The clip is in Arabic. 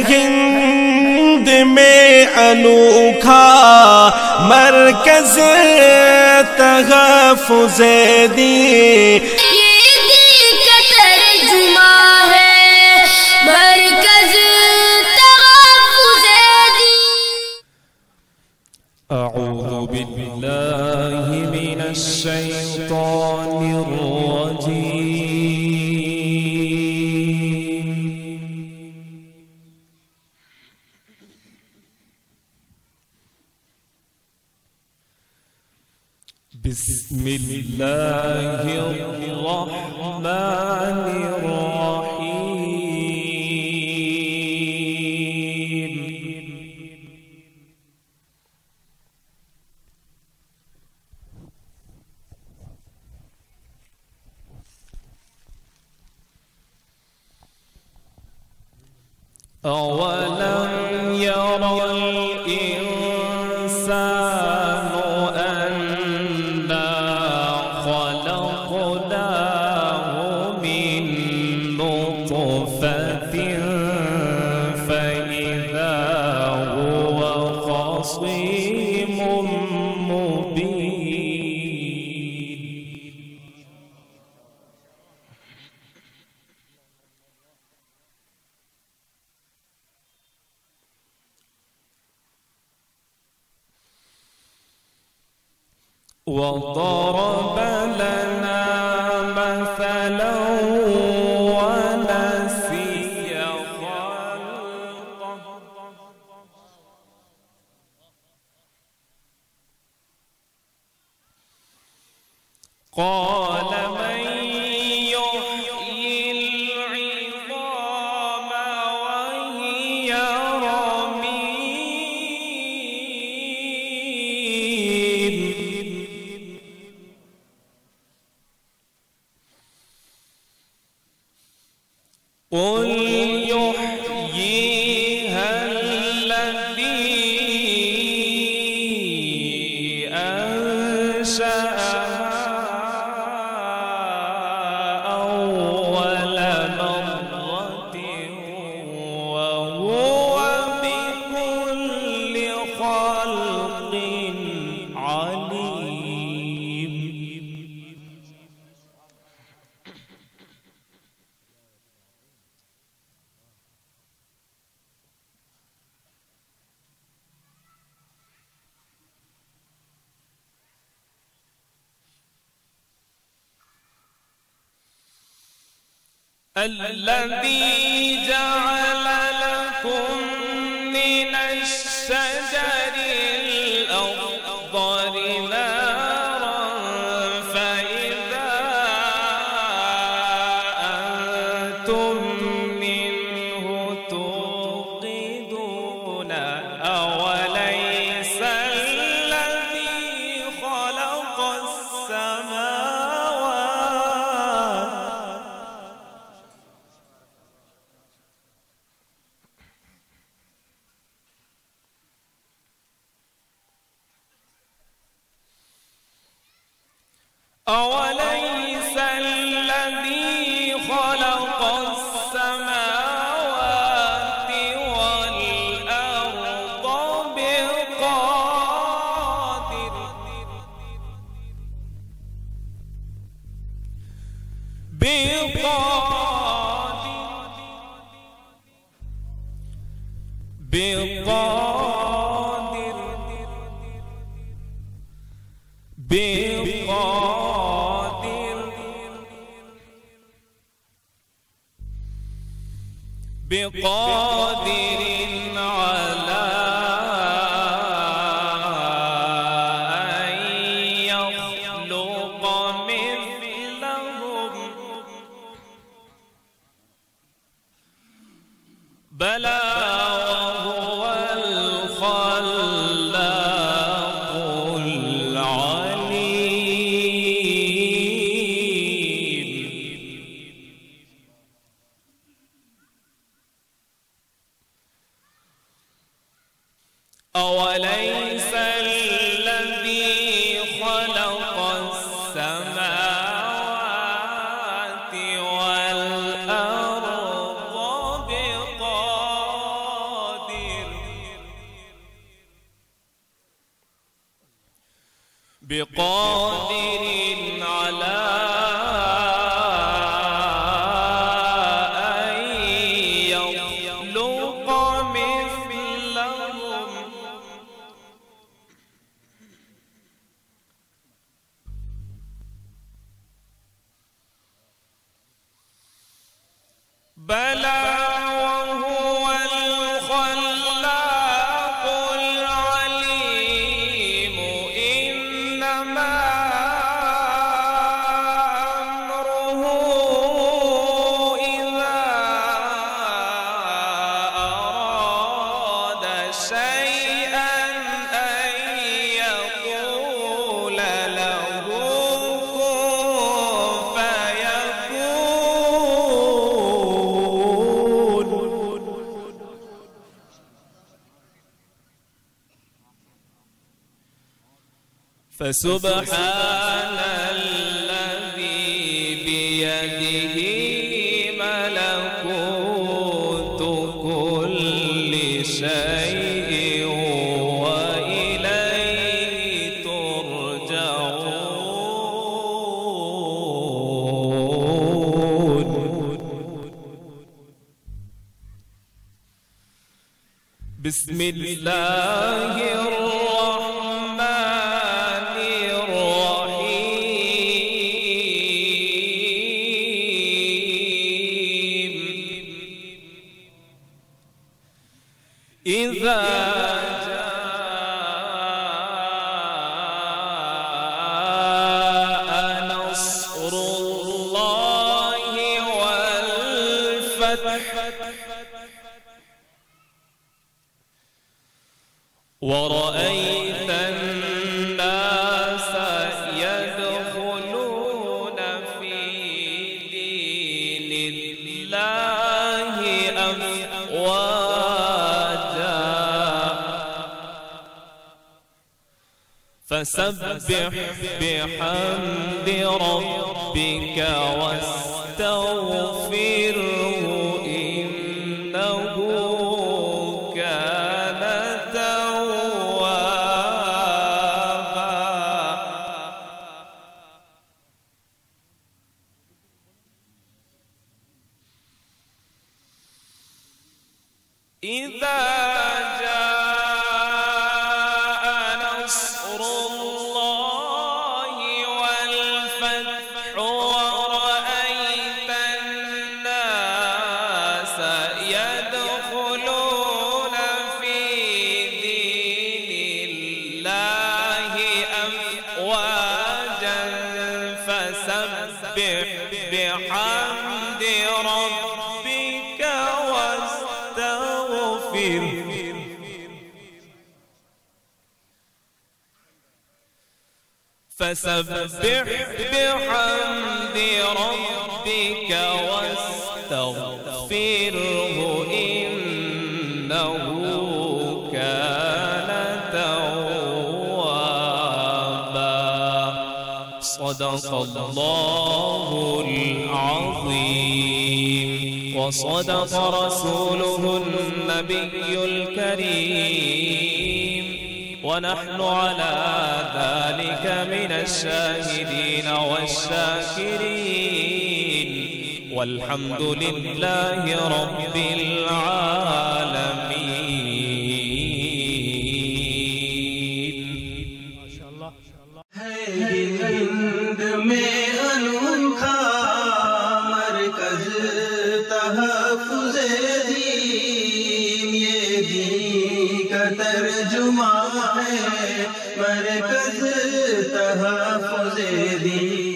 हिंद में अनोखा मरकज़ तहफ़्फ़ुज़ दीन। ये दिल का तर्जुमा है मरकज़ तहफ़्फ़ुज़ दीन। अऊज़ु बिल्लाहि मिनश शैतानिर रजीम। बिस्मिल्लाहिर रहमानिर रहीम। أولم يرى الإنسان أنا خلقناه من نطفة فإذا هو خصيم مبين. وضرب لنا مثلا ونسي خلقه قال من يحيي العظام وهي رميم. قل يحييها الذي أنشأها أول مرة وهو بكل خلق عليم. الذي جعل لكم من الشجر الأخضر نارا فإذا أنتم منه توقدون. أوليس الذي خلق السماوات أوليس الذي خلق السماوات والأرض بقادر على أن يخلق مثلهم بلى وهو الخلاق العليم. أوليس الذي خلق السماوات والأرض بقادر بقادر على أن يخلق مثلهم بلى وهو الخلاق العليم إنما أمره إذا أراد شيئا أن يقول له فسبحان الذي بيده ملكوت كل شيء وإليه ترجعون. بسم الله إذا جاء نصر الله والفتح ورأيت الناس يدخلون في دين الله أفواجا فسبح بحمد ربك واستغفره إنه كان توابا. إذا فسبح بحمد ربك واستغفره فسبح بحمد ربك واستغفره إنه كان توابا. صدق الله العظيم وصدق رسوله النبي الكريم ونحن على ذلك من الشاهدين والشاكرين والحمد لله رب العالمين. ما شاء الله. हिंद में अनोखा मरकज तहफ़्फ़ुज़े दीन, ये दीन का तर्जुमा है मरकज तहफ़्फ़ुज़े दीन।